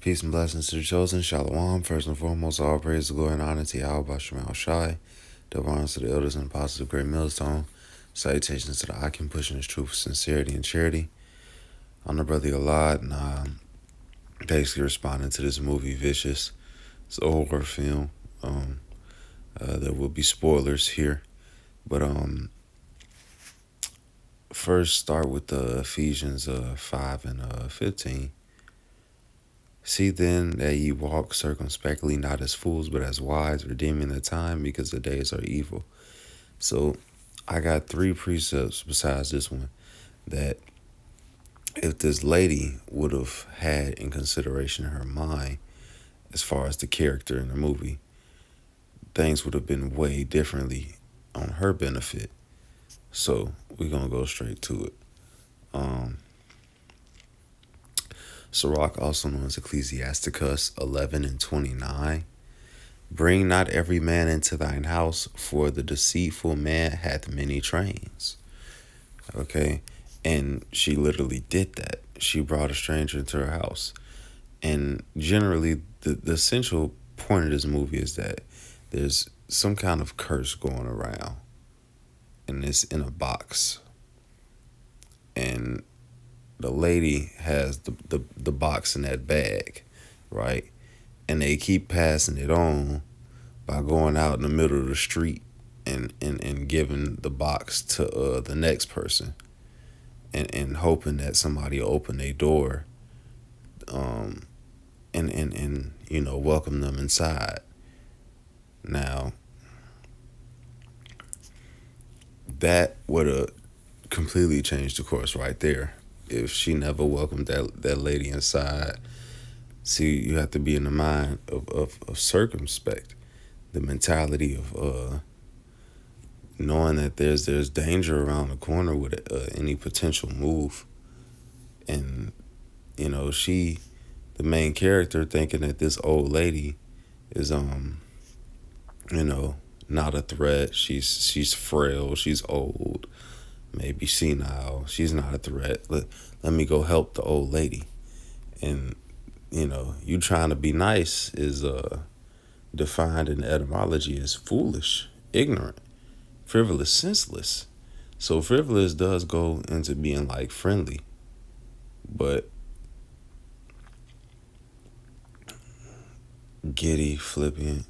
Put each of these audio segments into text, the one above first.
Peace and blessings to the chosen. Shalom. First and foremost, all praise, glory, and honor to Yahweh Shemal Shai. Double honors to the elders and apostles of Great Millstone. Salutations to the Akim pushing his truth, sincerity, and charity. I'm the brother a lot, and basically responding to this movie, Vicious. It's a horror film. There will be spoilers here, but first start with Ephesians 5 and 15. See then that ye walk circumspectly, not as fools, but as wise, redeeming the time, because the days are evil. So I got 3 precepts besides this one that if this lady would have had in consideration in her mind, as far as the character in the movie, things would have been way differently on her benefit. So we're going to go straight to it. Sirach, also known as Ecclesiasticus 11 and 29. Bring not every man into thine house, for the deceitful man hath many trains. Okay? And she literally did that. She brought a stranger into her house. And generally, the essential point of this movie is that there's some kind of curse going around. And it's in a box. And the lady has the box in that bag, right? And they keep passing it on by going out in the middle of the street and giving the box to the next person and hoping that somebody will open their door and welcome them inside. Now, that would have completely changed the course right there. If she never welcomed that lady inside. See, you have to be in the mind of circumspect, the mentality of knowing that there's danger around the corner with any potential move. And she, the main character, thinking that this old lady is not a threat. She's frail, she's old, maybe senile. She's not a threat. Let me go help the old lady. And you trying to be nice is defined in etymology as foolish, ignorant, frivolous, senseless. So frivolous does go into being like friendly, but giddy, flippant,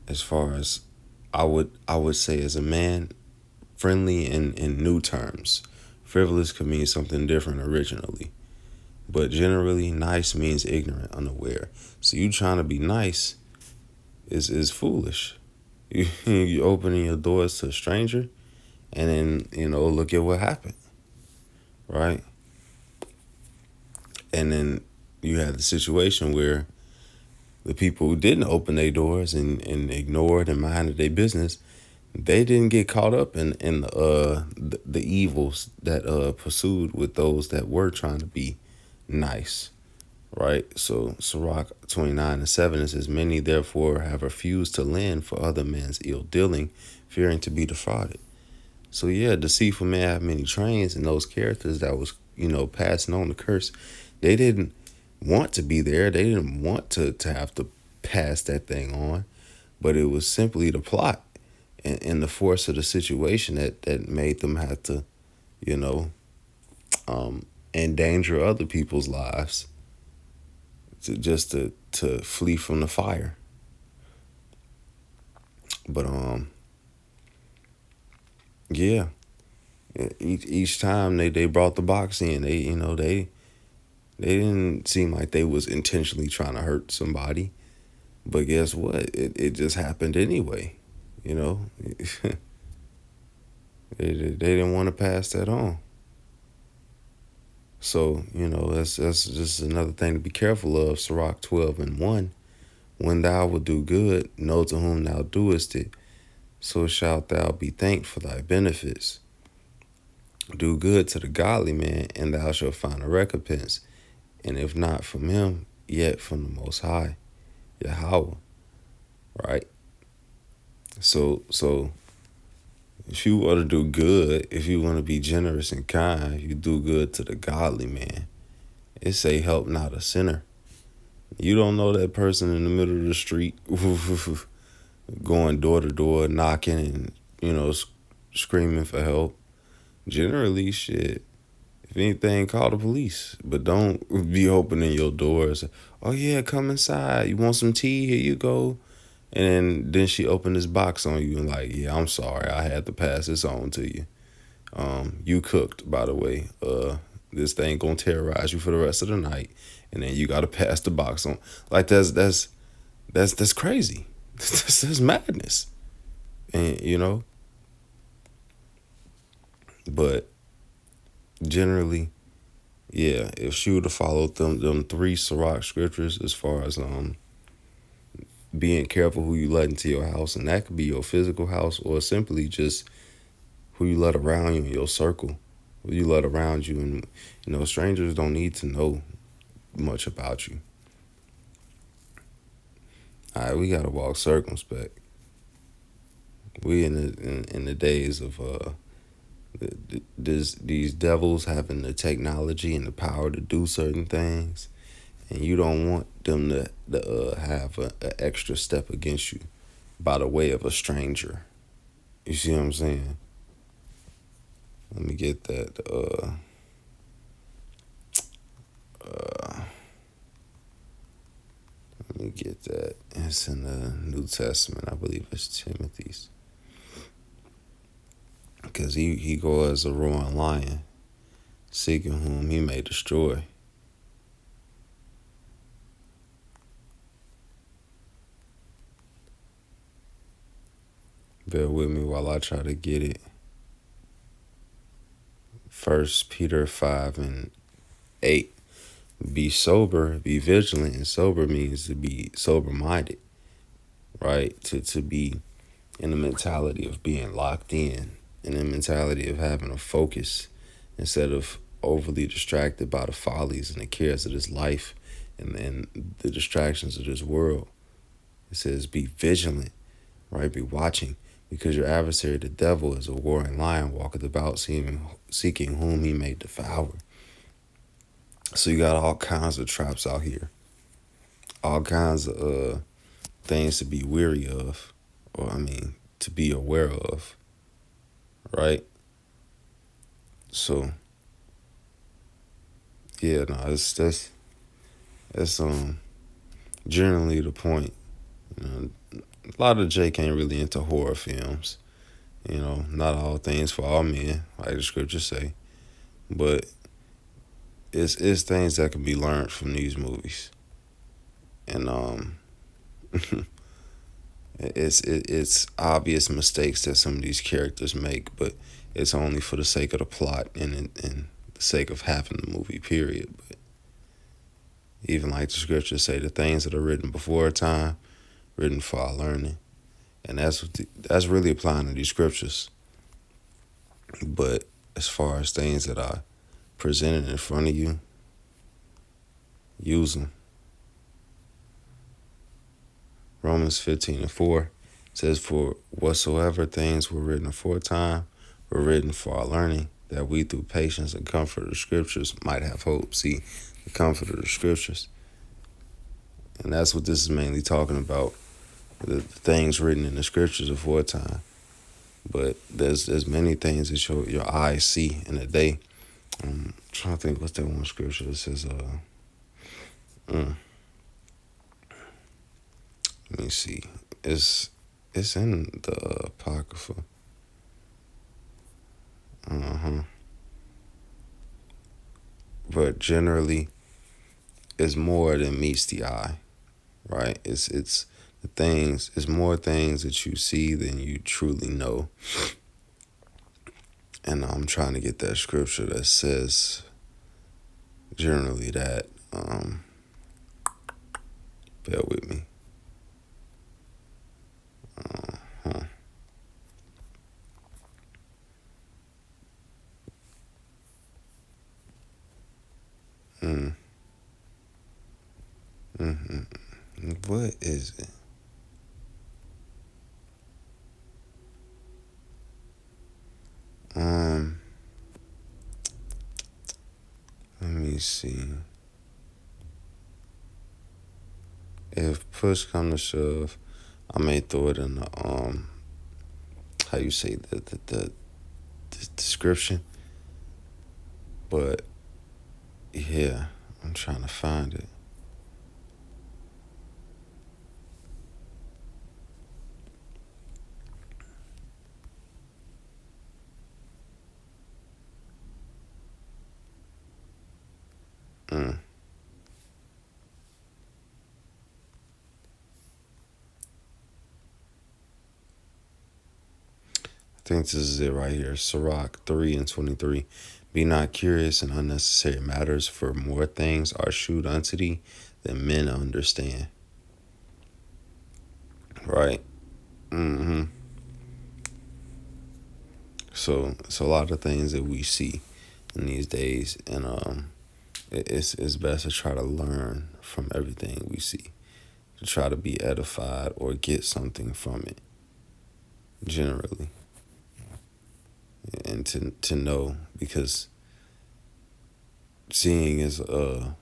as far as I would say as a man, friendly in new terms. Frivolous could mean something different originally. But generally, nice means ignorant, unaware. So you trying to be nice is foolish. You opening your doors to a stranger, and then look at what happened, right? And then you have the situation where the people who didn't open their doors and ignored and minded their business, they didn't get caught up in the evils that pursued with those that were trying to be nice. Right, so Sirach 29 and 7, it says, many therefore have refused to lend for other men's ill dealing, fearing to be defrauded. So yeah, deceitful men have many trains, and those characters that was passing on the curse, they didn't want to be there. They didn't want to have to pass that thing on, but it was simply the plot and the force of the situation that made them have to, endanger other people's lives. To flee from the fire. But yeah, each time they brought the box in, they didn't seem like they was intentionally trying to hurt somebody, but guess what, it just happened anyway. They didn't want to pass that on. So, that's just another thing to be careful of. Sirach 12 and 1. When thou wilt do good, know to whom thou doest it, so shalt thou be thanked for thy benefits. Do good to the godly man, and thou shalt find a recompense. And if not from him, yet from the Most High, Yahweh. Right? So if you want to do good, if you want to be generous and kind, you do good to the godly man. It say help not a sinner. You don't know that person in the middle of the street going door to door, knocking and, screaming for help. Generally, shit. If anything, call the police. But don't be opening your doors. Oh yeah, come inside. You want some tea? Here you go. And then she opened this box on you and like, yeah, I'm sorry, I had to pass this on to you. You cooked, by the way. This thing gonna terrorize you for the rest of the night, and then you gotta pass the box on. Like that's crazy. That's madness. And but generally, yeah, if she would have followed them three Sirach scriptures as far as being careful who you let into your house, and that could be your physical house or simply just who you let around you in your circle, who you let around you, and strangers don't need to know much about you. All right, we gotta walk circumspect. We in the days of these devils having the technology and the power to do certain things, and you don't want them to have a extra step against you by the way of a stranger. You see what I'm saying? Let me get that. Let me get that. It's in the New Testament. I believe it's Timothy's. Because he go as a roaring lion, seeking whom he may destroy. Bear with me while I try to get it. 1 Peter 5:8. Be sober, be vigilant, and sober means to be sober-minded, right? To be in the mentality of being locked in the mentality of having a focus instead of overly distracted by the follies and the cares of this life and the distractions of this world. It says be vigilant, right? Be watching, because your adversary, the devil, is a roaring lion, walketh about seeking whom he may devour. So you got all kinds of traps out here, all kinds of things to be weary of, or to be aware of, right? So yeah, no, that's generally the point. A lot of Jake ain't really into horror films. Not all things for all men, like the scriptures say, but it's things that can be learned from these movies, and it's obvious mistakes that some of these characters make, but it's only for the sake of the plot and the sake of having the movie. Period. But even like the scriptures say, the things that are written before time, written for our learning, and that's really applying to these scriptures. But as far as things that are presented in front of you, use them. Romans 15:4 says, "For whatsoever things were written aforetime were written for our learning, that we through patience and comfort of the scriptures might have hope." See, the comfort of the scriptures. And that's what this is mainly talking about, the things written in the scriptures aforetime. But there's many things that your eyes see in a day. I'm trying to think, what's that one scripture that says, let me see. It's in the Apocrypha. But generally, it's more than meets the eye, right? It's the things. It's more things that you see than you truly know. And I'm trying to get that scripture that says generally that. Bear with me. What is it? Let me see. if push come to shove, I may throw it in the how you say the description. But yeah, I'm trying to find it. Mm. I think this is it right here. Sirach 3:23. Be not curious in unnecessary matters, for more things are shewed unto thee than men understand. Right? hmm So it's a lot of things that we see in these days, and it's best to try to learn from everything we see, to try to be edified or get something from it, generally, and to know, because seeing is that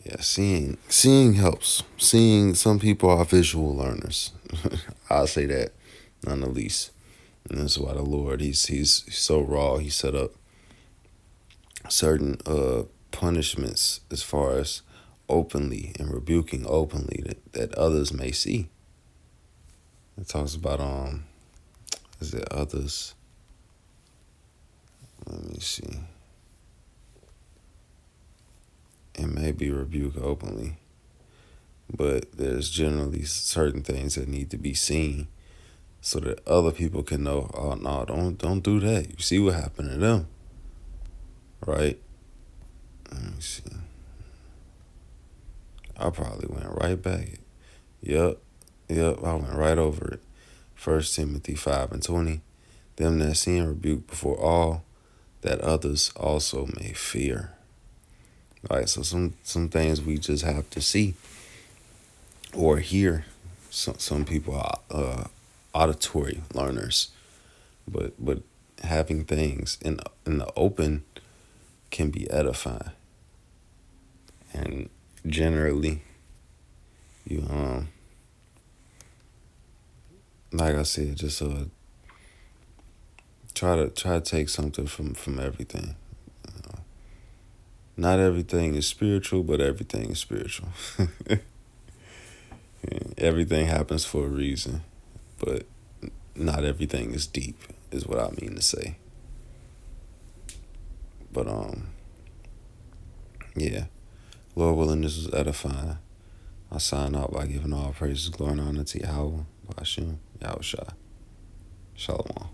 yeah, seeing helps. Seeing, some people are visual learners. I'll say that, none the least. And that's why the Lord, he's so raw. He set up certain punishments as far as openly and rebuking openly that others may see. It talks about is it others? Let me see. It may be rebuke openly, but there's generally certain things that need to be seen so that other people can know. Oh no, don't do that. You see what happened to them, right? Let me see. I probably went right back. Yep, yep. I went right over it. 1 Timothy 5:20. Them that see and rebuke before all, that others also may fear. Right. So some things we just have to see or hear. Some people are auditory learners, but having things in the open can be edifying. And generally, you like I said, just try to take something from everything. Not everything is spiritual, but everything is spiritual. Everything happens for a reason, but not everything is deep, is what I mean to say. But yeah, Lord willing, this was edifying. I sign out by giving all praises, glory, and honor to Yahweh, Bashim, Yahushua. Shalom.